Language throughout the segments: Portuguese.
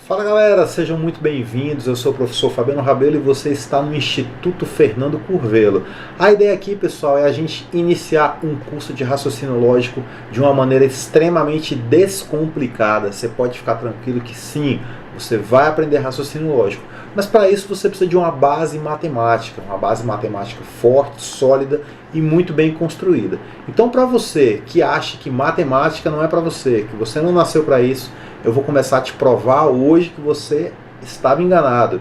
Fala galera, sejam muito bem-vindos. Eu sou o professor Fabiano Rabelo e você está no Instituto Fernando Curvelo. A ideia aqui, pessoal, é a gente iniciar um curso de raciocínio lógico de uma maneira extremamente descomplicada. Você pode ficar tranquilo que sim, você vai aprender raciocínio lógico. Mas para isso você precisa de uma base matemática forte, sólida e muito bem construída. Então, para você que acha que matemática não é para você, que você não nasceu para isso, eu vou começar a te provar hoje que você estava enganado.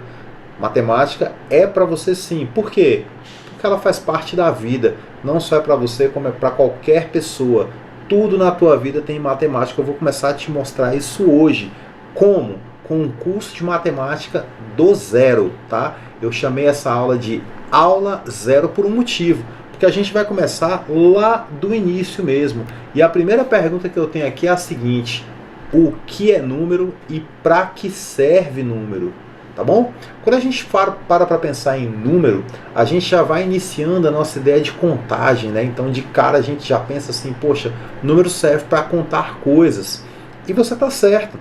Matemática é para você sim. Por quê? Porque ela faz parte da vida. Não só é para você, como é para qualquer pessoa. Tudo na tua vida tem matemática. Eu vou começar a te mostrar isso hoje. Como? Com um curso de matemática do zero, tá? Eu chamei essa aula de aula zero por um motivo. Porque a gente vai começar lá do início mesmo. E a primeira pergunta que eu tenho aqui é a seguinte: o que é número e para que serve número? Tá bom? Quando a gente para pensar em número, a gente já vai iniciando a nossa ideia de contagem, né? Então, de cara, a gente já pensa assim, poxa, número serve para contar coisas. E você está certo.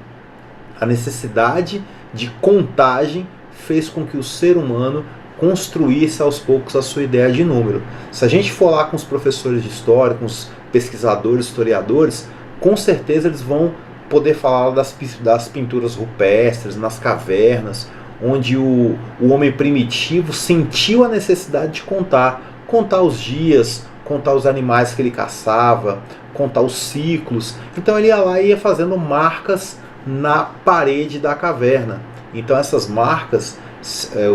A necessidade de contagem fez com que o ser humano construísse aos poucos a sua ideia de número. Se a gente for lá com os professores de história, com os pesquisadores, historiadores, com certeza eles vão poder falar das pinturas rupestres, nas cavernas, onde o homem primitivo sentiu a necessidade de contar os dias, contar os animais que ele caçava, contar os ciclos. Então ele ia lá e ia fazendo marcas na parede da caverna. Então essas marcas,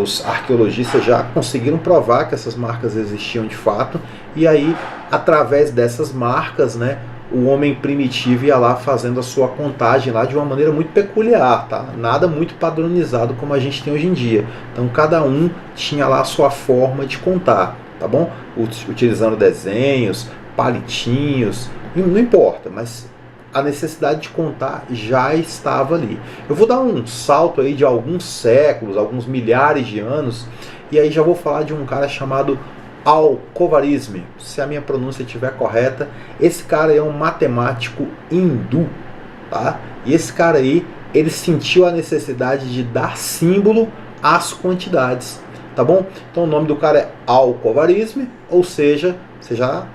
os arqueologistas já conseguiram provar que essas marcas existiam de fato, e aí através dessas marcas, né, o homem primitivo ia lá fazendo a sua contagem lá de uma maneira muito peculiar, tá? Nada muito padronizado como a gente tem hoje em dia. Então cada um tinha lá a sua forma de contar, tá bom? Utilizando desenhos, palitinhos, não importa, mas a necessidade de contar já estava ali. Eu vou dar um salto aí de alguns séculos, alguns milhares de anos, e aí já vou falar de um cara chamado Al-Khwarizmi, se a minha pronúncia estiver correta. Esse cara aí é um matemático hindu, tá? E esse cara aí, ele sentiu a necessidade de dar símbolo às quantidades, tá bom? Então o nome do cara é Al-Khwarizmi, ou seja, você já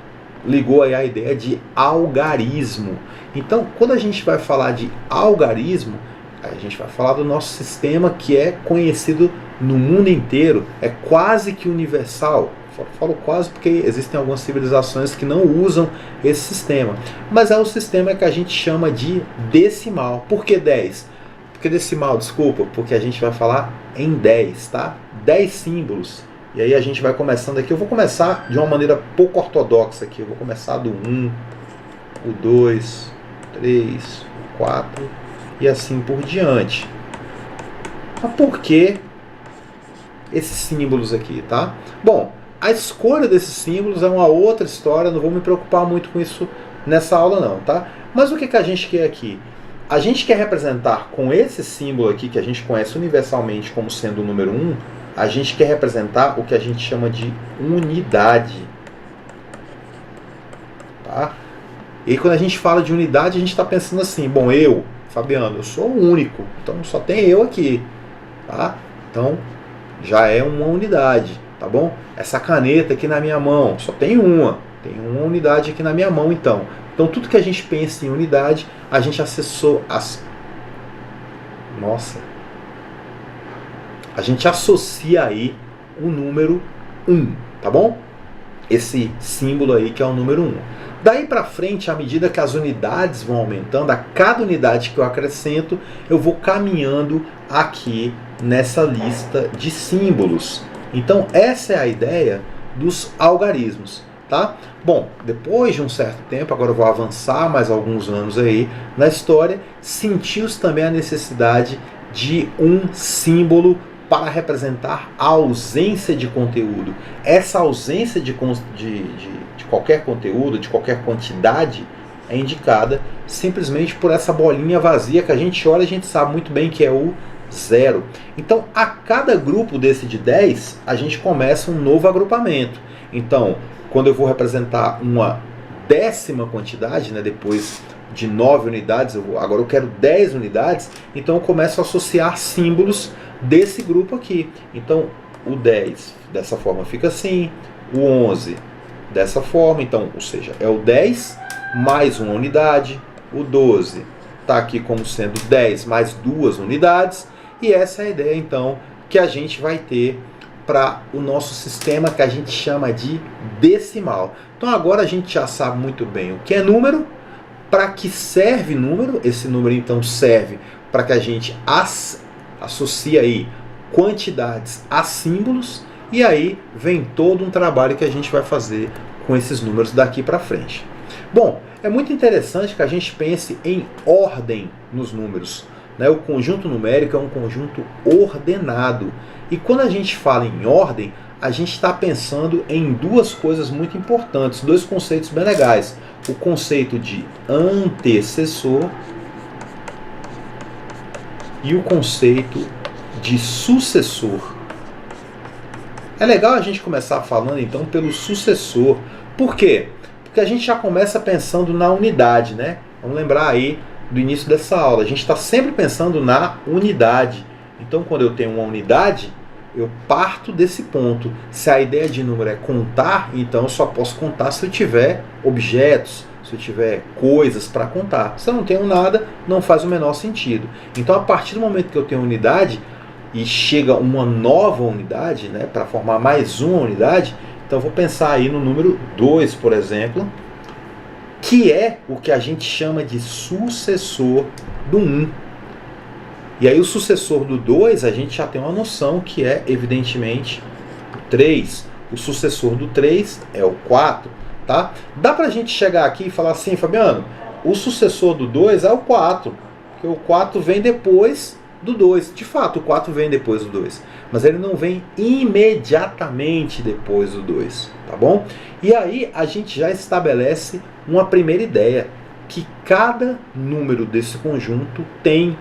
ligou aí a ideia de algarismo. Então, quando a gente vai falar de algarismo, a gente vai falar do nosso sistema que é conhecido no mundo inteiro, é quase que universal. Falo quase porque existem algumas civilizações que não usam esse sistema. Mas é o sistema que a gente chama de decimal. Por que 10? Porque decimal, desculpa, porque a gente vai falar em 10, tá? 10 símbolos. E aí a gente vai começando aqui. Eu vou começar de uma maneira pouco ortodoxa aqui. Eu vou começar do 1, o 2, o 3, o 4 e assim por diante. Mas por que esses símbolos aqui, tá? Bom, a escolha desses símbolos é uma outra história, não vou me preocupar muito com isso nessa aula não, tá? Mas o que a gente quer aqui? A gente quer representar com esse símbolo aqui, que a gente conhece universalmente como sendo o número 1, a gente quer representar o que a gente chama de unidade. Tá? E quando a gente fala de unidade, a gente está pensando assim, bom, eu, Fabiano, eu sou o único, então só tem eu aqui. Tá? Então, já é uma unidade. Tá bom? Essa caneta aqui na minha mão, só tem uma unidade aqui na minha mão, então. Então tudo que a gente pensa em unidade, a gente acessou a gente associa aí o número 1, tá bom? Esse símbolo aí que é o número 1. Daí para frente, à medida que as unidades vão aumentando, a cada unidade que eu acrescento, eu vou caminhando aqui nessa lista de símbolos. Então essa é a ideia dos algarismos, tá? Bom, depois de um certo tempo, agora eu vou avançar mais alguns anos aí na história, sentiu-se também a necessidade de um símbolo para representar a ausência de conteúdo. Essa ausência de qualquer conteúdo, de qualquer quantidade, é indicada simplesmente por essa bolinha vazia que a gente olha e a gente sabe muito bem que é o 0. Então, a cada grupo desse de 10, a gente começa um novo agrupamento. Então, quando eu vou representar uma décima quantidade, né, depois de 9 unidades, agora eu quero 10 unidades, então eu começo a associar símbolos desse grupo aqui. Então o 10 dessa forma fica assim, o 11 dessa forma, então, ou seja, é o 10 mais uma unidade, o 12 está aqui como sendo 10 mais 2 unidades, e essa é a ideia então que a gente vai ter para o nosso sistema que a gente chama de decimal. Então agora a gente já sabe muito bem o que é número, para que serve número. Esse número então serve para que a gente associe aí quantidades a símbolos, e aí vem todo um trabalho que a gente vai fazer com esses números daqui para frente. Bom, é muito interessante que a gente pense em ordem nos números, né? O conjunto numérico é um conjunto ordenado. E quando a gente fala em ordem, a gente está pensando em duas coisas muito importantes, dois conceitos bem legais. O conceito de antecessor e o conceito de sucessor. É legal a gente começar falando então pelo sucessor. Por quê? Porque a gente já começa pensando na unidade, né? Vamos lembrar aí do início dessa aula. A gente está sempre pensando na unidade. Então, quando eu tenho uma unidade, eu parto desse ponto. Se a ideia de número é contar, então eu só posso contar se eu tiver objetos, se eu tiver coisas para contar. Se eu não tenho nada, não faz o menor sentido. Então, a partir do momento que eu tenho unidade e chega uma nova unidade, né, para formar mais uma unidade, então eu vou pensar aí no número 2, por exemplo, que é o que a gente chama de sucessor do 1. E aí o sucessor do 2, a gente já tem uma noção que é, evidentemente, o 3. O sucessor do 3 é o 4. Tá? Dá pra gente chegar aqui e falar assim, Fabiano, o sucessor do 2 é o 4. Porque o 4 vem depois do 2. De fato, o 4 vem depois do 2. Mas ele não vem imediatamente depois do 2. Tá bom? E aí a gente já estabelece uma primeira ideia, que cada número desse conjunto tem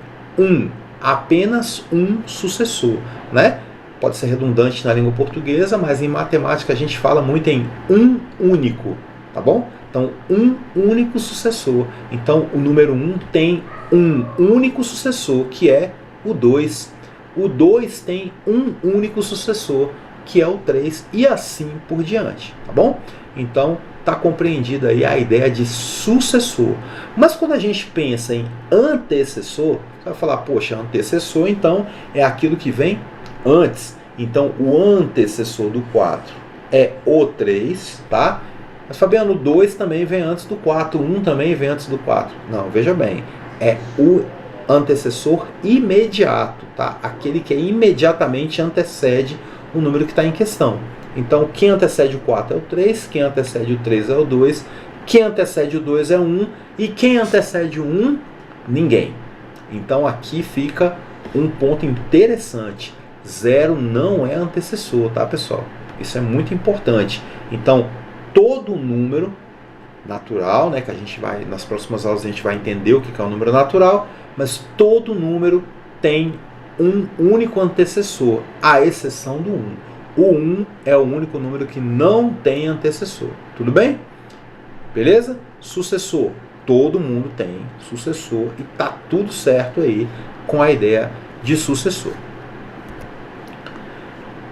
apenas um sucessor, né? Pode ser redundante na língua portuguesa, mas em matemática a gente fala muito em um único, tá bom? Então, um único sucessor. Então, o número 1 tem um único sucessor, que é o 2. O 2 tem um único sucessor, que é o 3, e assim por diante, tá bom? Então, está compreendida aí a ideia de sucessor. Mas quando a gente pensa em antecessor, você vai falar, poxa, antecessor então é aquilo que vem antes. Então o antecessor do 4 é o 3, tá? Mas Fabiano, o 2 também vem antes do 4, o 1 também vem antes do 4. Não, veja bem, é o antecessor imediato, tá? Aquele que imediatamente antecede o número que está em questão. Então, quem antecede o 4 é o 3, quem antecede o 3 é o 2, quem antecede o 2 é o 1, e quem antecede o 1? Ninguém. Então, aqui fica um ponto interessante. 0 não é antecessor, tá, pessoal? Isso é muito importante. Então, todo número natural, né, que a gente vai, nas próximas aulas a gente vai entender o que é um número natural, mas todo número tem um único antecessor, à exceção do 1. O 1 é o único número que não tem antecessor. Tudo bem? Beleza? Sucessor. Todo mundo tem sucessor e tá tudo certo aí com a ideia de sucessor.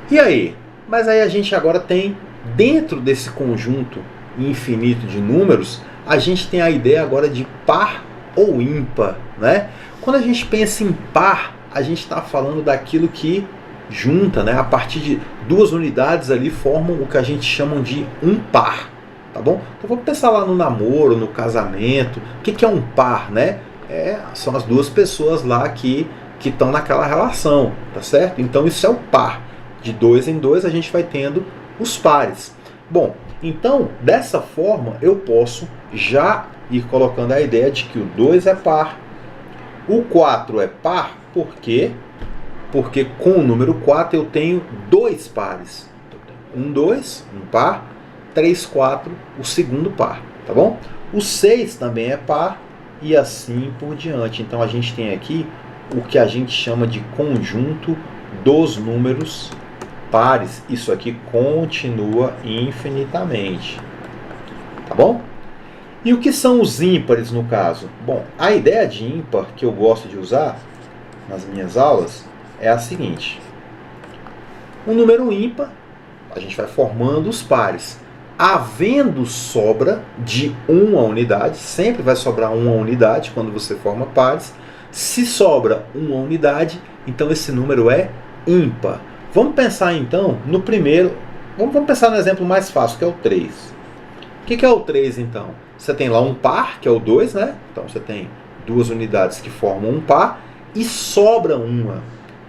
E aí? Mas aí a gente agora tem, dentro desse conjunto infinito de números, a gente tem a ideia agora de par ou ímpar, né? Quando a gente pensa em par, a gente está falando daquilo que junta, né? A partir de duas unidades ali formam o que a gente chama de um par, tá bom? Então vamos pensar lá no namoro, no casamento. O que é um par, né? São as duas pessoas lá que estão naquela relação, tá certo? Então isso é o par. De 2 em 2 a gente vai tendo os pares. Bom, então dessa forma eu posso já ir colocando a ideia de que o 2 é par. O 4 é par, por quê? Porque com o número 4 eu tenho dois pares. 1, 2, um par. 3, 4, o segundo par. Tá bom? O 6 também é par e assim por diante. Então a gente tem aqui o que a gente chama de conjunto dos números pares. Isso aqui continua infinitamente. Tá bom? E o que são os ímpares no caso? Bom, a ideia de ímpar que eu gosto de usar nas minhas aulas é a seguinte. Um número ímpar, a gente vai formando os pares. Havendo sobra de uma unidade, sempre vai sobrar uma unidade quando você forma pares. Se sobra uma unidade, então esse número é ímpar. Vamos pensar então no primeiro, vamos pensar no exemplo mais fácil, que é o 3. O que é o 3 então? Você tem lá um par, que é o 2, né? Então você tem duas unidades que formam um par e sobra uma.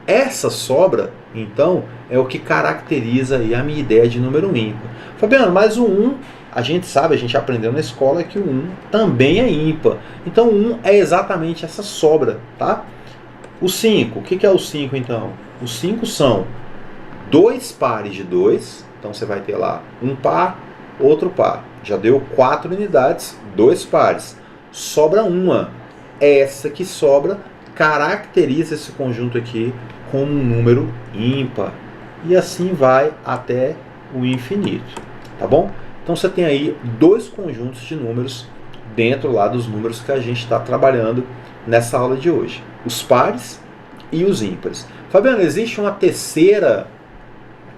Essa sobra, então, é o que caracteriza aí a minha ideia de número ímpar. Fabiano, mas o 1, a gente sabe, a gente aprendeu na escola que o 1 também é ímpar. Então o 1 é exatamente essa sobra, tá? O 5, o que é o 5 então? Os 5 são dois pares de 2, então você vai ter lá um par, outro par. Já deu 4 unidades, 2 pares. Sobra uma. Essa que sobra caracteriza esse conjunto aqui como um número ímpar. E assim vai até o infinito. Tá bom? Então você tem aí dois conjuntos de números dentro lá dos números que a gente está trabalhando nessa aula de hoje. Os pares e os ímpares. Fabiano, existe uma terceira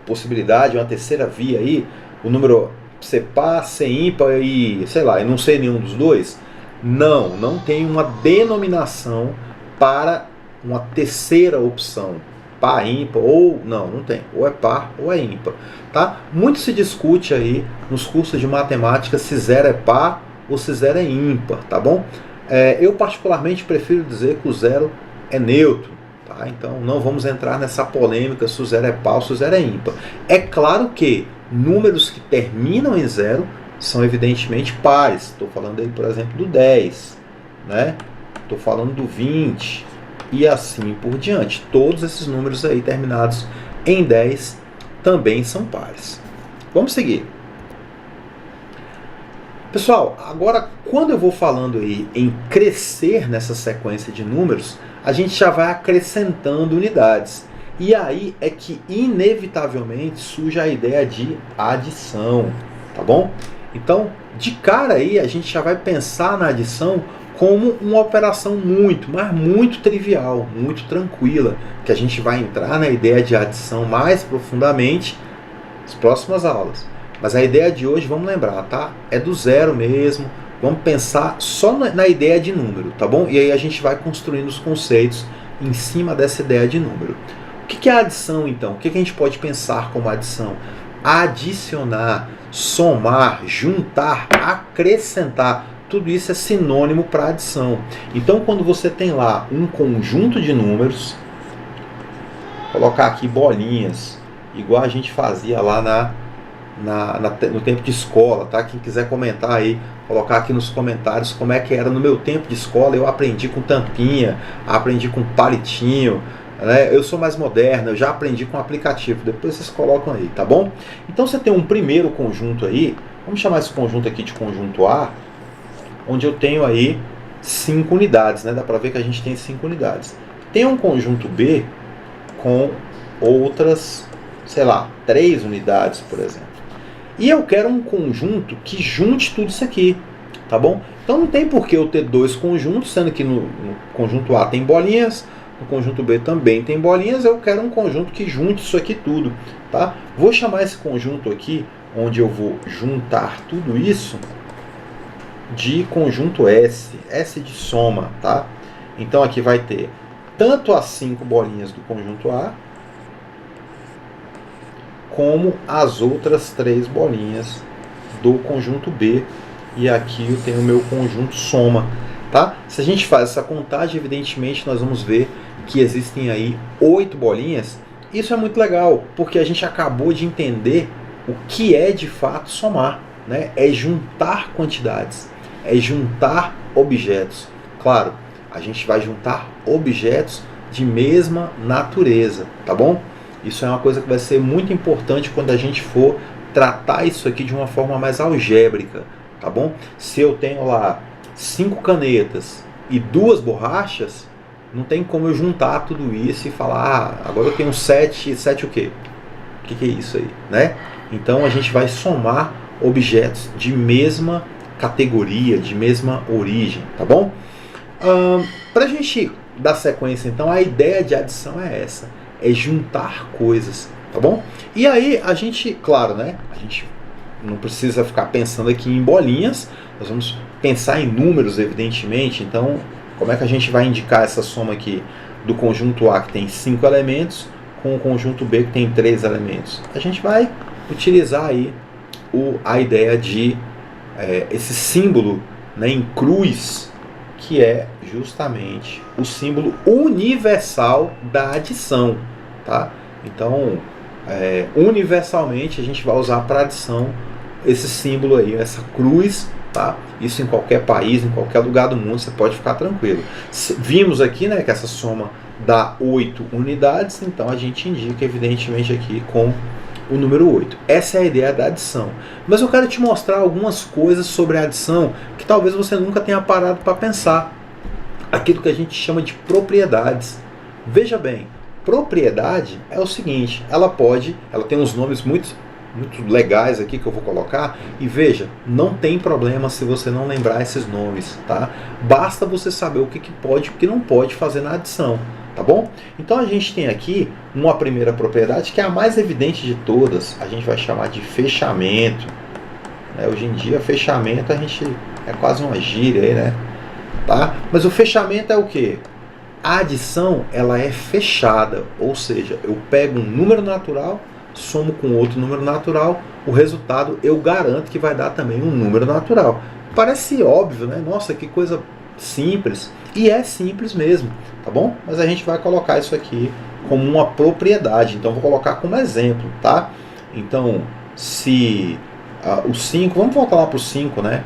possibilidade, uma terceira via aí? O número ser par, ser ímpar e, sei lá, e não ser nenhum dos dois? Não, não tem uma denominação para uma terceira opção. Par, ímpar, ou não tem. Ou é par ou é ímpar. Tá? Muito se discute aí nos cursos de matemática se 0 é par ou se 0 é ímpar, tá bom? Eu particularmente prefiro dizer que o 0 é neutro. Tá? Então não vamos entrar nessa polêmica se o 0 é par ou se o 0 é ímpar. É claro que números que terminam em 0 são evidentemente pares. Estou falando aí, por exemplo, do 10, né? Estou falando do 20 e assim por diante. Todos esses números aí terminados em 10 também são pares. Vamos seguir. Pessoal, agora quando eu vou falando aí em crescer nessa sequência de números, a gente já vai acrescentando unidades. E aí é que inevitavelmente surge a ideia de adição, tá bom? Então, de cara aí, a gente já vai pensar na adição como uma operação muito, mas muito trivial, muito tranquila, que a gente vai entrar na ideia de adição mais profundamente nas próximas aulas. Mas a ideia de hoje, vamos lembrar, tá? É do zero mesmo, vamos pensar só na ideia de número, tá bom? E aí a gente vai construindo os conceitos em cima dessa ideia de número. O que é a adição, então? O que a gente pode pensar como adição? Adicionar, somar, juntar, acrescentar. Tudo isso é sinônimo para adição. Então, quando você tem lá um conjunto de números, colocar aqui bolinhas, igual a gente fazia lá no tempo de escola, tá? Quem quiser comentar aí, colocar aqui nos comentários como é que era no meu tempo de escola. Eu aprendi com tampinha, aprendi com palitinho, né? Eu sou mais moderno, eu já aprendi com aplicativo. Depois vocês colocam aí, tá bom? Então você tem um primeiro conjunto aí, vamos chamar esse conjunto aqui de conjunto A, onde eu tenho aí 5 unidades, né? Dá para ver que a gente tem 5 unidades. Tem um conjunto B com outras, sei lá, 3 unidades, por exemplo. E eu quero um conjunto que junte tudo isso aqui, tá bom? Então não tem por que eu ter dois conjuntos, sendo que no conjunto A tem bolinhas, no conjunto B também tem bolinhas. Eu quero um conjunto que junte isso aqui tudo, tá? Vou chamar esse conjunto aqui, onde eu vou juntar tudo isso, de conjunto S, S de soma, tá? Então aqui vai ter tanto as 5 bolinhas do conjunto A, como as outras 3 bolinhas do conjunto B. E aqui eu tenho o meu conjunto soma, tá? Se a gente faz essa contagem, evidentemente nós vamos ver que existem aí 8 bolinhas. Isso é muito legal, porque a gente acabou de entender o que é de fato somar, né? É juntar quantidades, é juntar objetos. Claro, a gente vai juntar objetos de mesma natureza, tá bom? Isso é uma coisa que vai ser muito importante quando a gente for tratar isso aqui de uma forma mais algébrica, tá bom? Se eu tenho lá 5 canetas e 2 borrachas, não tem como eu juntar tudo isso e falar, agora eu tenho 7, 7 o quê? O que é isso aí, né? Então a gente vai somar objetos de mesma categoria, de mesma origem, tá bom? Para a gente dar sequência, então, a ideia de adição é essa, é juntar coisas, tá bom? E aí a gente, claro, né? A gente não precisa ficar pensando aqui em bolinhas, nós vamos pensar em números, evidentemente. Então, como é que a gente vai indicar essa soma aqui do conjunto A, que tem 5 elementos, com o conjunto B, que tem 3 elementos? A gente vai utilizar aí a ideia de esse símbolo, né, em cruz, que é justamente o símbolo universal da adição, tá? Então, universalmente a gente vai usar para adição esse símbolo aí, essa cruz, tá? Isso em qualquer país, em qualquer lugar do mundo, você pode ficar tranquilo. Vimos aqui, né, que essa soma dá 8 unidades, então a gente indica evidentemente aqui com o número 8. Essa é a ideia da adição. Mas eu quero te mostrar algumas coisas sobre a adição que talvez você nunca tenha parado para pensar. Aquilo que a gente chama de propriedades. Veja bem, propriedade é o seguinte, ela tem uns nomes muito legais aqui que eu vou colocar, e veja, não tem problema se você não lembrar esses nomes, tá? Basta você saber o que pode e o que não pode fazer na adição, tá bom? Então a gente tem aqui uma primeira propriedade que é a mais evidente de todas, a gente vai chamar de fechamento, né? Hoje em dia fechamento é quase uma gíria aí, né? Tá? Mas o fechamento é o que? A adição, ela é fechada, ou seja, eu pego um número natural, somo com outro número natural, o resultado eu garanto que vai dar também um número natural. Parece óbvio, né? Nossa, que coisa simples. E é simples mesmo, tá bom? Mas a gente vai colocar isso aqui como uma propriedade. Então, vou colocar como exemplo, tá? Então, se o 5, vamos voltar lá para o 5, né?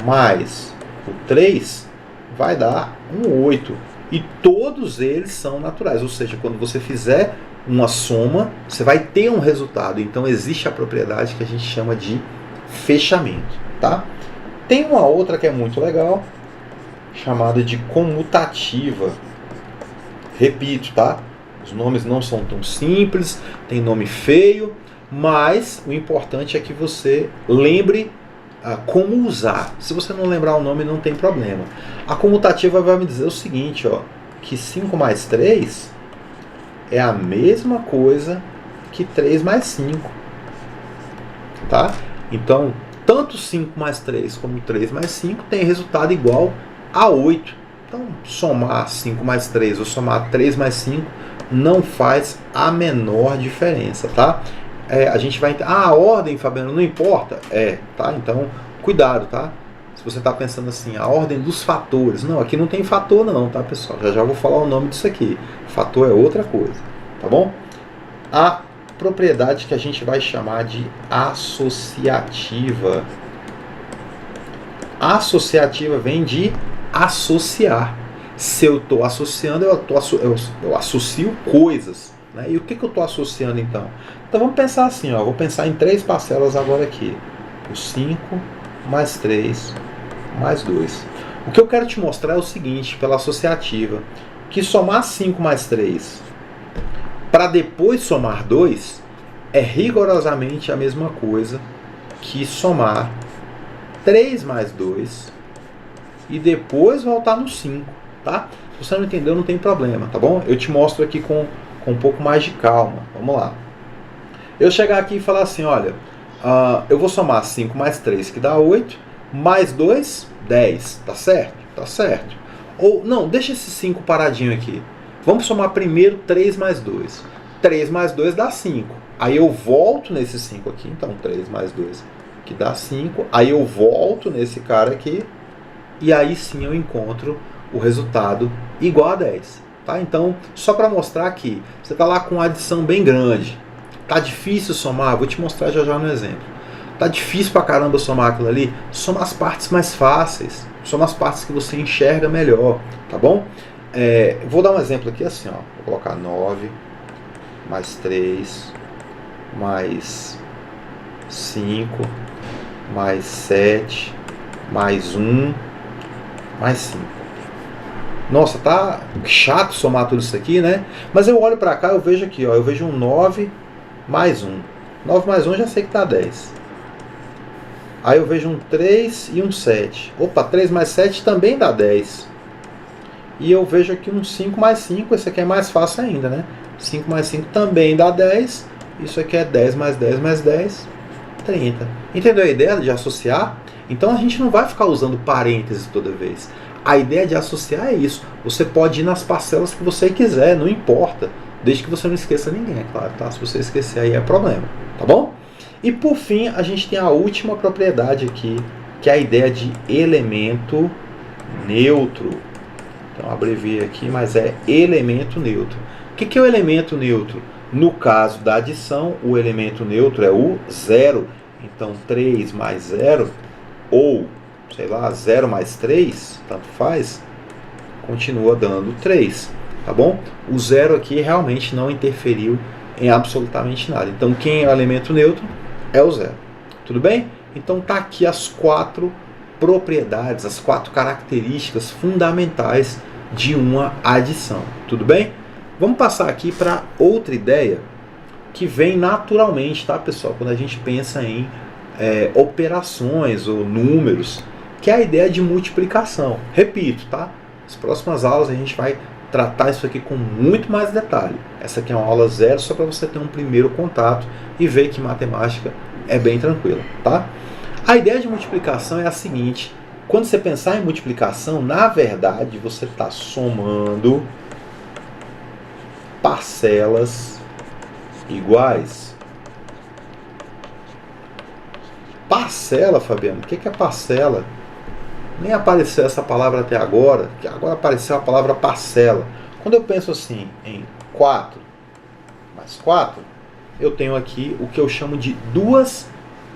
Mais o 3 vai dar um 8. E todos eles são naturais. Ou seja, quando você fizer uma soma, você vai ter um resultado. Então existe a propriedade que a gente chama de fechamento, tá? Tem uma outra que é muito legal, chamada de comutativa. Repito, tá? Os nomes não são tão simples, tem nome feio, mas o importante é que você lembre como usar. Se você não lembrar o nome, não tem problema. A comutativa vai me dizer o seguinte, ó, que 5 mais 3 é a mesma coisa que 3 mais 5. Tá? Então, tanto 5 mais 3 como 3 mais 5 tem resultado igual a 8. Então, somar 5 mais 3 ou somar 3 mais 5 não faz a menor diferença, tá? A gente vai... a ordem, Fabiano, não importa? Tá? Então, cuidado, tá? Se você está pensando assim, a ordem dos fatores. Não, aqui não tem fator não, tá, pessoal? Já vou falar o nome disso aqui. Fator é outra coisa, tá bom? A propriedade que a gente vai chamar de associativa. Associativa vem de associar. Se eu estou associando, eu associo coisas. Né? E o que eu estou associando então? Então vamos pensar assim, ó, vou pensar em 3 parcelas agora aqui. O 5 mais 3 mais 2. O que eu quero te mostrar é o seguinte, pela associativa, que somar 5 mais 3 para depois somar 2 é rigorosamente a mesma coisa que somar 3 mais 2 e depois voltar no 5, tá? Se você não entendeu, não tem problema, tá bom? Eu te mostro aqui com um pouco mais de calma. Vamos lá. Eu chegar aqui e falar assim, olha, eu vou somar 5 mais 3, que dá 8, mais 2, 10, tá certo? Tá certo. Ou, não, deixa esse 5 paradinho aqui. Vamos somar primeiro 3 mais 2. 3 mais 2 dá 5. Aí eu volto nesse 5 aqui, então 3 mais 2, que dá 5. Aí eu volto nesse cara aqui, e aí sim eu encontro o resultado igual a 10. Tá? Então, só para mostrar aqui, você está lá com uma adição bem grande. Tá difícil somar? Vou te mostrar já no exemplo. Tá difícil pra caramba somar aquilo ali? Soma as partes mais fáceis. Soma as partes que você enxerga melhor. Tá bom? Vou dar um exemplo aqui assim, ó. Vou colocar 9 mais 3 mais 5 mais 7 mais 1 mais 5. Nossa, tá chato somar tudo isso aqui, né? Mas eu olho pra cá, eu vejo aqui, ó. Eu vejo um 9 mais 1. 9 mais 1 já sei que tá 10. Aí eu vejo um 3 e um 7. Opa, 3 mais 7 também dá 10. E eu vejo aqui um 5 mais 5. Esse aqui é mais fácil ainda, né? 5 mais 5 também dá 10. Isso aqui é 10 mais 10 mais 10, 30. Entendeu a ideia de associar? Então a gente não vai ficar usando parênteses toda vez. A ideia de associar é isso. Você pode ir nas parcelas que você quiser, não importa. Desde que você não esqueça ninguém, é claro, tá? Se você esquecer aí é problema, tá bom? E por fim, a gente tem a última propriedade aqui, que é a ideia de elemento neutro. Então abreviei aqui, mas é elemento neutro. O que é o elemento neutro? No caso da adição, o elemento neutro é o zero. Então 3 mais 0, ou, sei lá, 0 mais 3, tanto faz, continua dando 3. Tá bom? O zero aqui realmente não interferiu em absolutamente nada. Então quem é o elemento neutro é o zero. Tudo bem? Então tá aqui as 4 propriedades, as 4 características fundamentais de uma adição. Tudo bem? Vamos passar aqui para outra ideia que vem naturalmente, tá, pessoal? Quando a gente pensa em operações ou números, que é a ideia de multiplicação. Repito, tá? Nas próximas aulas a gente vai tratar isso aqui com muito mais detalhe. Essa aqui é uma aula 0, só para você ter um primeiro contato e ver que matemática é bem tranquila, tá? A ideia de multiplicação é a seguinte: quando você pensar em multiplicação, na verdade você está somando parcelas iguais. Parcela, Fabiano, o que é parcela? Nem apareceu essa palavra até agora, que agora apareceu a palavra parcela. Quando eu penso assim em 4 mais 4, eu tenho aqui o que eu chamo de duas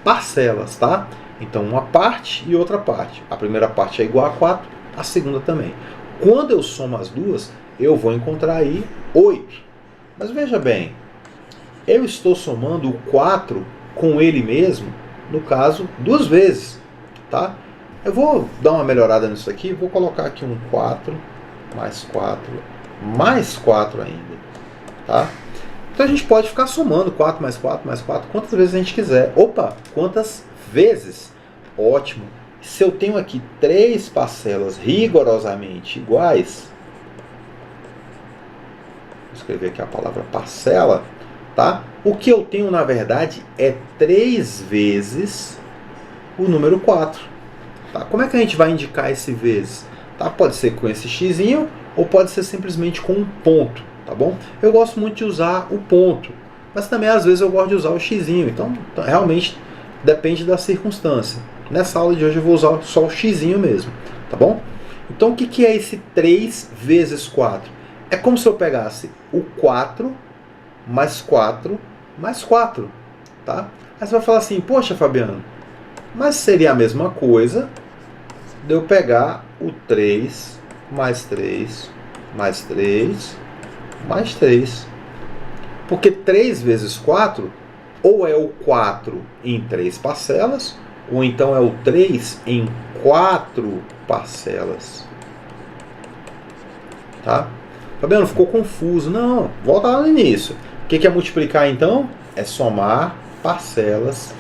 parcelas, tá? Então uma parte e outra parte. A primeira parte é igual a 4, a segunda também. Quando eu somo as duas, eu vou encontrar aí 8. Mas veja bem, eu estou somando o 4 com ele mesmo, no caso, 2 vezes, tá? Eu vou dar uma melhorada nisso aqui, vou colocar aqui um 4, mais 4, mais 4 ainda, tá? Então a gente pode ficar somando 4 mais 4 mais 4 quantas vezes a gente quiser. Opa, quantas vezes? Ótimo. Se eu tenho aqui 3 parcelas rigorosamente iguais, vou escrever aqui a palavra parcela, tá? O que eu tenho na verdade é 3 vezes o número 4. Tá? Como é que a gente vai indicar esse vezes? Tá? Pode ser com esse xizinho ou pode ser simplesmente com um ponto, tá bom? Eu gosto muito de usar o ponto, mas também às vezes eu gosto de usar o xizinho. Então realmente depende da circunstância. Nessa aula de hoje eu vou usar só o xizinho mesmo, tá bom? Então o que é esse 3 vezes 4? É como se eu pegasse o 4 mais 4 mais 4, tá? Aí você vai falar assim: poxa, Fabiano, mas seria a mesma coisa de eu pegar o 3 mais 3 mais 3 mais 3. Porque 3 vezes 4 ou é o 4 em 3 parcelas, ou então é o 3 em 4 parcelas. Tá? Fabiano, ficou confuso. Não, volta lá no início. O que é multiplicar então? É somar parcelas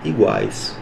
iguais.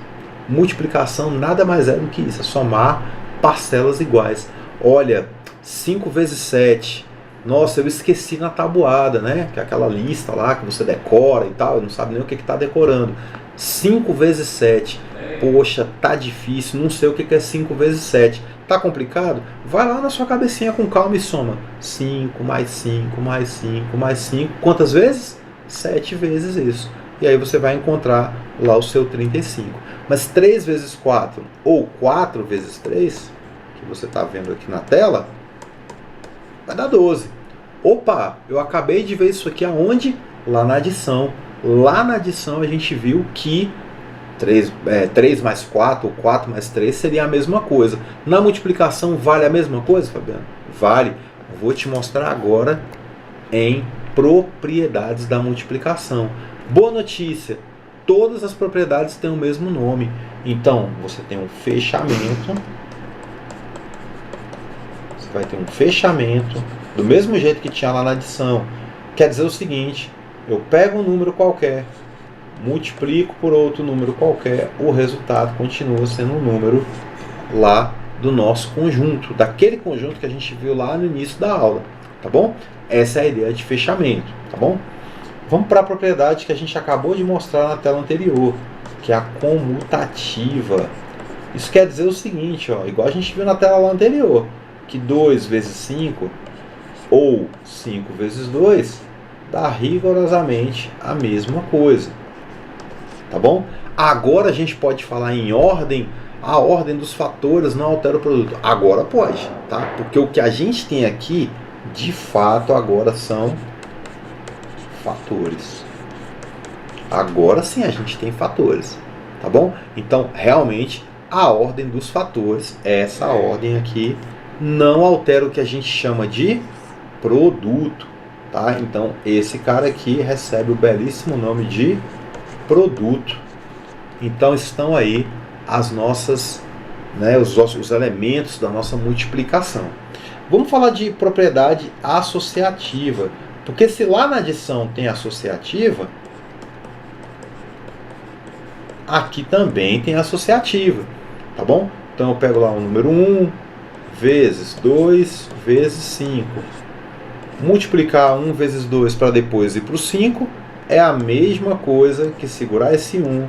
Multiplicação nada mais é do que isso, é somar parcelas iguais. Olha, 5 vezes 7. Nossa, eu esqueci na tabuada, né? Que é aquela lista lá que você decora e tal, não sabe nem o que está decorando. 5 vezes 7. Poxa, tá difícil, não sei o que é 5 vezes 7. Tá complicado? Vai lá na sua cabecinha com calma e soma. 5 mais 5 mais 5 mais 5. Quantas vezes? 7 vezes isso. E aí você vai encontrar lá o seu 35. Mas 3 vezes 4 ou 4 vezes 3, que você está vendo aqui na tela, vai dar 12. Opa, eu acabei de ver isso aqui aonde? Lá na adição. Lá na adição a gente viu que 3 mais 4 ou 4 mais 3 seria a mesma coisa. Na multiplicação vale a mesma coisa, Fabiano? Vale. Vou te mostrar agora em propriedades da multiplicação. Boa notícia, todas as propriedades têm o mesmo nome. Então, você tem um fechamento. Você vai ter um fechamento do mesmo jeito que tinha lá na adição. Quer dizer o seguinte: eu pego um número qualquer, multiplico por outro número qualquer, o resultado continua sendo um número lá do nosso conjunto, daquele conjunto que a gente viu lá no início da aula, tá bom? Essa é a ideia de fechamento, tá bom? Vamos para a propriedade que a gente acabou de mostrar na tela anterior, que é a comutativa. Isso quer dizer o seguinte, ó, igual a gente viu na tela lá anterior, que 2 vezes 5 ou 5 vezes 2 dá rigorosamente a mesma coisa, tá bom? Agora a gente pode falar em ordem, a ordem dos fatores não altera o produto. Agora pode, tá? Porque o que a gente tem aqui, de fato, agora são fatores. Agora sim a gente tem fatores, tá bom? Então, realmente, a ordem dos fatores, essa ordem aqui, não altera o que a gente chama de produto, tá? Então, esse cara aqui recebe o belíssimo nome de produto. Então, estão aí as nossas, né, os elementos da nossa multiplicação. Vamos falar de propriedade associativa, porque se lá na adição tem associativa, aqui também tem associativa, tá bom? Então eu pego lá o número 1 vezes 2 vezes 5. Multiplicar 1 vezes 2 para depois ir para o 5 é a mesma coisa que segurar esse 1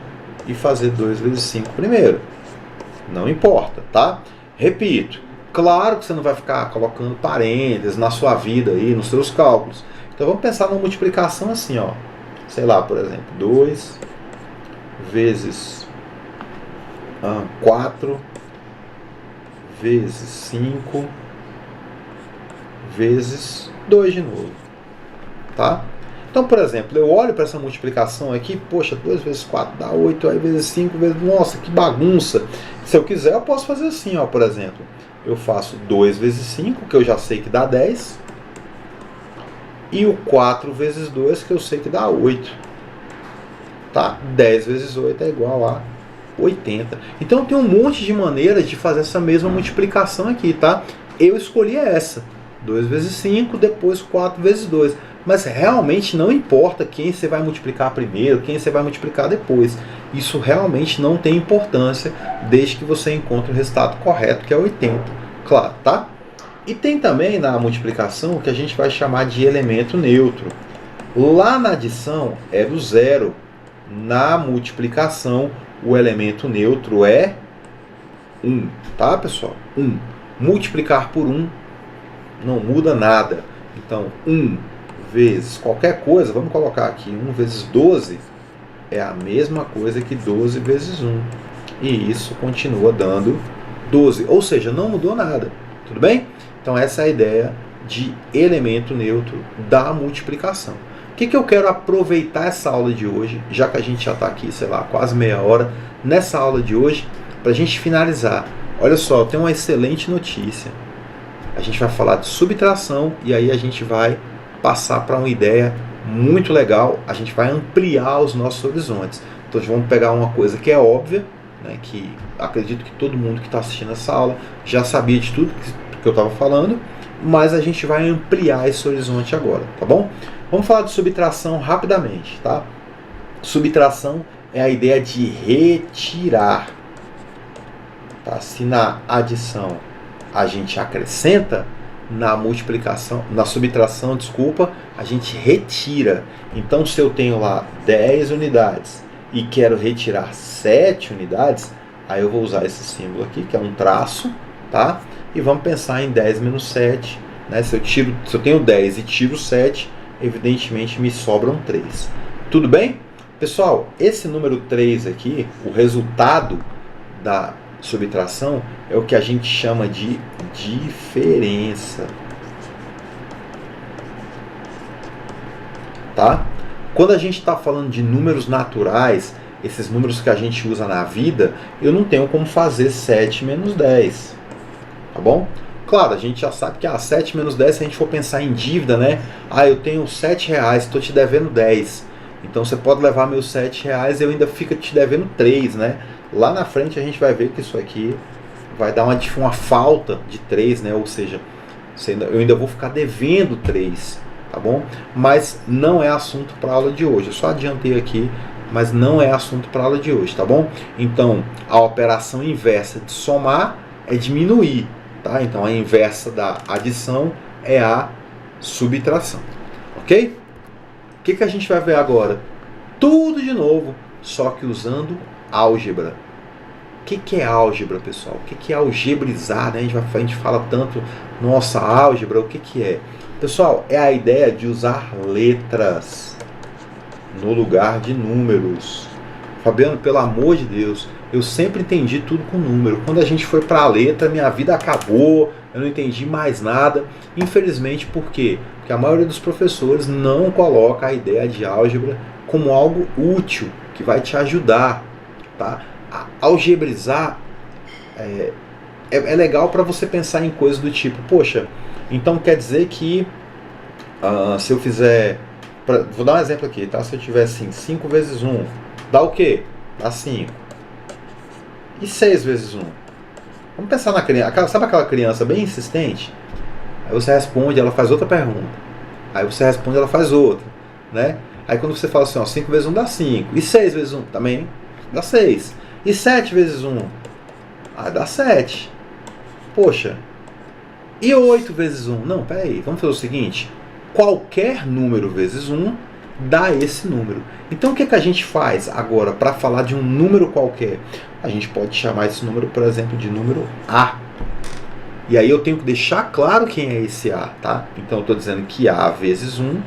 e fazer 2 vezes 5 primeiro. Não importa, tá? Repito, claro que você não vai ficar colocando parênteses na sua vida aí, nos seus cálculos. Então vamos pensar numa multiplicação assim, ó. Sei lá, por exemplo, 2 vezes 4 vezes 5 vezes 2 de novo, tá? Então, por exemplo, eu olho para essa multiplicação aqui, poxa, 2 vezes 4 dá 8, aí vezes 5 vezes... Nossa, que bagunça! Se eu quiser, eu posso fazer assim, ó, por exemplo. Eu faço 2 vezes 5, que eu já sei que dá 10, e o 4 vezes 2, que eu sei que dá 8. Tá? 10 vezes 8 é igual a 80. Então tem um monte de maneiras de fazer essa mesma multiplicação aqui, tá? Eu escolhi essa. 2 vezes 5, depois 4 vezes 2. Mas realmente não importa quem você vai multiplicar primeiro, quem você vai multiplicar depois. Isso realmente não tem importância, desde que você encontre o resultado correto, que é 80. Claro, tá? E tem também na multiplicação o que a gente vai chamar de elemento neutro. Lá na adição é do zero. Na multiplicação, o elemento neutro é 1. Tá, pessoal? 1. Multiplicar por 1 não muda nada. Então, 1 vezes qualquer coisa, vamos colocar aqui, 1 vezes 12 é a mesma coisa que 12 vezes 1. E isso continua dando 12. Ou seja, não mudou nada. Tudo bem? Então, essa é a ideia de elemento neutro da multiplicação. O que eu quero aproveitar essa aula de hoje, já que a gente já está aqui, sei lá, quase meia hora, nessa aula de hoje, para a gente finalizar. Olha só, eu tenho uma excelente notícia. A gente vai falar de subtração e aí a gente vai passar para uma ideia muito legal. A gente vai ampliar os nossos horizontes. Então, vamos pegar uma coisa que é óbvia, né, que acredito que todo mundo que está assistindo essa aula já sabia de tudo que eu estava falando, mas a gente vai ampliar esse horizonte agora, tá bom? Vamos falar de subtração rapidamente, tá? Subtração é a ideia de retirar. Tá? Se na adição a gente acrescenta, na multiplicação, na subtração, desculpa, a gente retira. Então, se eu tenho lá 10 unidades e quero retirar 7 unidades, aí eu vou usar esse símbolo aqui, que é um traço, tá? E vamos pensar em 10 menos 7, né? Se eu tenho 10 e tiro 7, evidentemente me sobram 3. Tudo bem? Pessoal, esse número 3 aqui, o resultado da subtração, é o que a gente chama de diferença. Tá? Quando a gente está falando de números naturais, esses números que a gente usa na vida, eu não tenho como fazer 7 menos 10. Tá bom? Claro, a gente já sabe que 7 menos 10, se a gente for pensar em dívida, né? Eu tenho 7 reais, estou te devendo 10. Então você pode levar meus 7 reais e eu ainda fico te devendo 3, né? Lá na frente a gente vai ver que isso aqui vai dar uma falta de 3, né? Ou seja, eu ainda vou ficar devendo 3, tá bom? Mas não é assunto para a aula de hoje. Eu só adiantei aqui mas não é assunto para a aula de hoje, tá bom? Então, a operação inversa de somar é diminuir, tá? Então, a inversa da adição é a subtração, ok? O que a gente vai ver agora? Tudo de novo, só que usando álgebra. O que é álgebra, pessoal? O que é algebrizar, né? A gente fala tanto, nossa, álgebra, o que é? Pessoal, é a ideia de usar letras no lugar de números. Fabiano, pelo amor de Deus, eu sempre entendi tudo com número. Quando a gente foi para a letra, minha vida acabou, eu não entendi mais nada. Infelizmente, por quê? Porque a maioria dos professores não coloca a ideia de álgebra como algo útil, que vai te ajudar, tá? Algebrizar é legal para você pensar em coisas do tipo, poxa, então quer dizer que se eu fizer, vou dar um exemplo aqui, tá? Se eu tiver assim, 5 vezes 1, dá o quê? Dá 5. E 6 vezes 1? Vamos pensar na criança, sabe aquela criança bem insistente? Aí você responde, ela faz outra pergunta. Aí você responde, ela faz outra, né? Aí quando você fala assim, ó, 5 vezes 1 dá 5. E 6 vezes 1? Também dá 6. E 7 vezes 1? Ah, dá 7. Poxa. E 8 vezes 1? Não, peraí. Vamos fazer o seguinte. Qualquer número vezes 1 dá esse número. Então o que a gente faz agora para falar de um número qualquer? A gente pode chamar esse número, por exemplo, de número A. E aí eu tenho que deixar claro quem é esse A, tá? Então eu estou dizendo que A vezes 1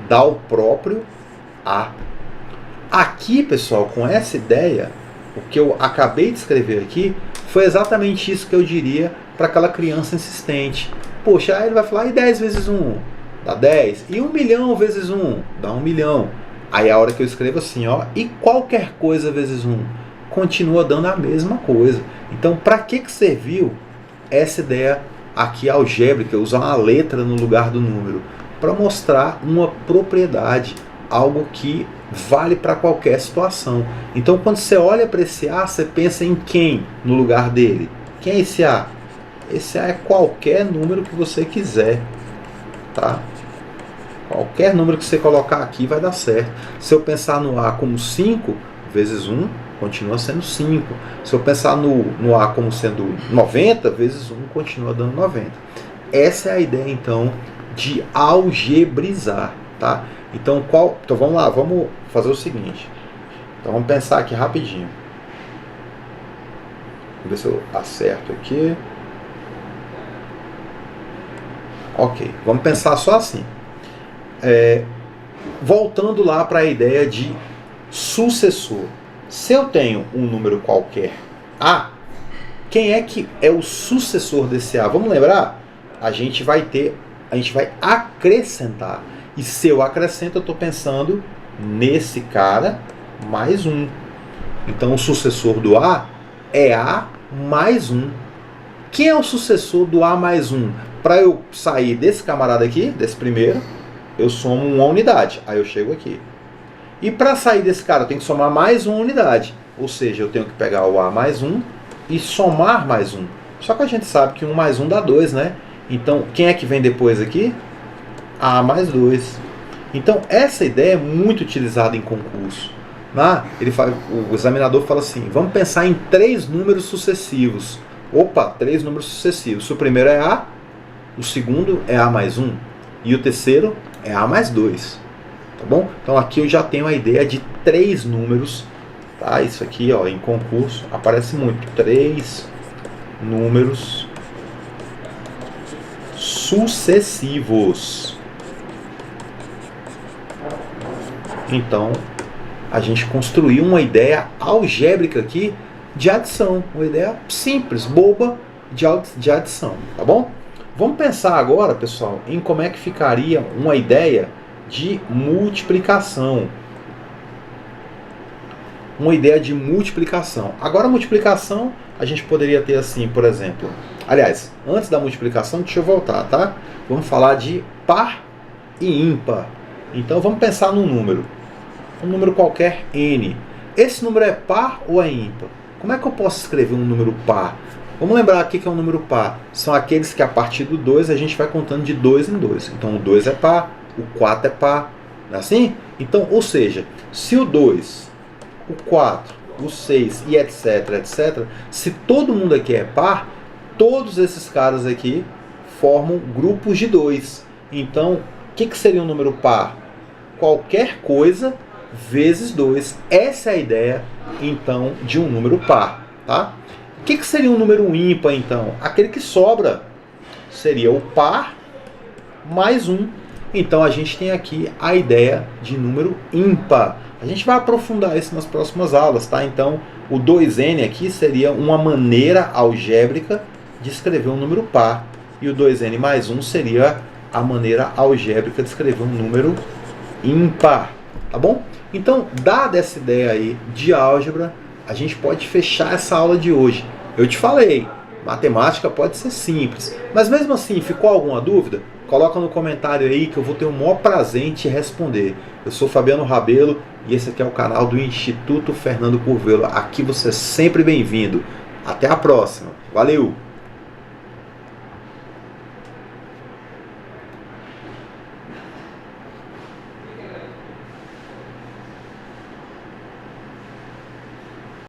dá o próprio A. Aqui, pessoal, com essa ideia, o que eu acabei de escrever aqui foi exatamente isso que eu diria para aquela criança insistente. Poxa, aí ele vai falar, e 10 vezes 1? Dá 10. E 1 milhão vezes 1? Dá 1 milhão. Aí a hora que eu escrevo assim, ó, e qualquer coisa vezes 1? Continua dando a mesma coisa. Então, para que serviu essa ideia aqui algébrica, usar uma letra no lugar do número? Para mostrar uma propriedade, algo que vale para qualquer situação. Então, quando você olha para esse A, você pensa em quem no lugar dele? Quem é esse A? Esse A é qualquer número que você quiser, tá? Qualquer número que você colocar aqui vai dar certo. Se eu pensar no A como 5 vezes 1, continua sendo 5. Se eu pensar no A como sendo 90 vezes 1, continua dando 90. Essa é a ideia, então, de algebrizar, tá? Então vamos lá, vamos fazer o seguinte. Então vamos pensar aqui rapidinho. Vamos ver se eu acerto aqui. Ok, vamos pensar só assim. Voltando lá para a ideia de sucessor. Se eu tenho um número qualquer A, quem é que é o sucessor desse A? Vamos lembrar? A gente vai acrescentar. E se eu acrescento, eu estou pensando nesse cara mais 1. Então o sucessor do A é A mais 1. Quem é o sucessor do A mais 1? Para eu sair desse camarada aqui, desse primeiro, eu somo uma unidade. Aí eu chego aqui. E para sair desse cara, eu tenho que somar mais uma unidade. Ou seja, eu tenho que pegar o A mais 1 e somar mais 1. Só que a gente sabe que 1 mais 1 dá 2, né? Então, quem é que vem depois aqui? A mais 2. Então, essa ideia é muito utilizada em concurso. O examinador fala assim, vamos pensar em 3 números sucessivos. Opa, 3 números sucessivos. O primeiro é A, o segundo é A mais 1 e o terceiro é A mais 2. Tá bom? Então aqui eu já tenho a ideia de 3 números. Tá? Isso aqui, ó, em concurso aparece muito. 3 números sucessivos. Então, a gente construiu uma ideia algébrica aqui de adição. Uma ideia simples, boba de adição. Tá bom? Vamos pensar agora, pessoal, em como é que ficaria uma ideia de multiplicação. Uma ideia de multiplicação. Agora, a multiplicação, a gente poderia ter assim, por exemplo. Aliás, antes da multiplicação, deixa eu voltar, tá? Vamos falar de par e ímpar. Então, vamos pensar num número. Um número qualquer, N. Esse número é par ou é ímpar? Como é que eu posso escrever um número par? Vamos lembrar aqui que é um número par. São aqueles que a partir do 2 a gente vai contando de 2 em 2. Então, o 2 é par, o 4 é par. Não é assim? Então, ou seja, se o 2, o 4, o 6 e etc, etc, se todo mundo aqui é par, todos esses caras aqui formam grupos de 2. Então, o que seria um número par? Qualquer coisa vezes 2. Essa é a ideia, então, de um número par. Tá? O que seria um número ímpar, então? Aquele que sobra. Seria o par mais 1. Então, a gente tem aqui a ideia de número ímpar. A gente vai aprofundar isso nas próximas aulas. Tá? Então, o 2n aqui seria uma maneira algébrica de escrever um número par. E o 2n mais 1 seria a maneira algébrica de escrever um número ímpar. Tá bom? Então, dada essa ideia aí de álgebra, a gente pode fechar essa aula de hoje. Eu te falei, matemática pode ser simples, mas mesmo assim, ficou alguma dúvida? Coloca no comentário aí que eu vou ter o maior prazer em te responder. Eu sou Fabiano Rabelo e esse aqui é o canal do Instituto Fernando Curvelo. Aqui você é sempre bem-vindo. Até a próxima. Valeu!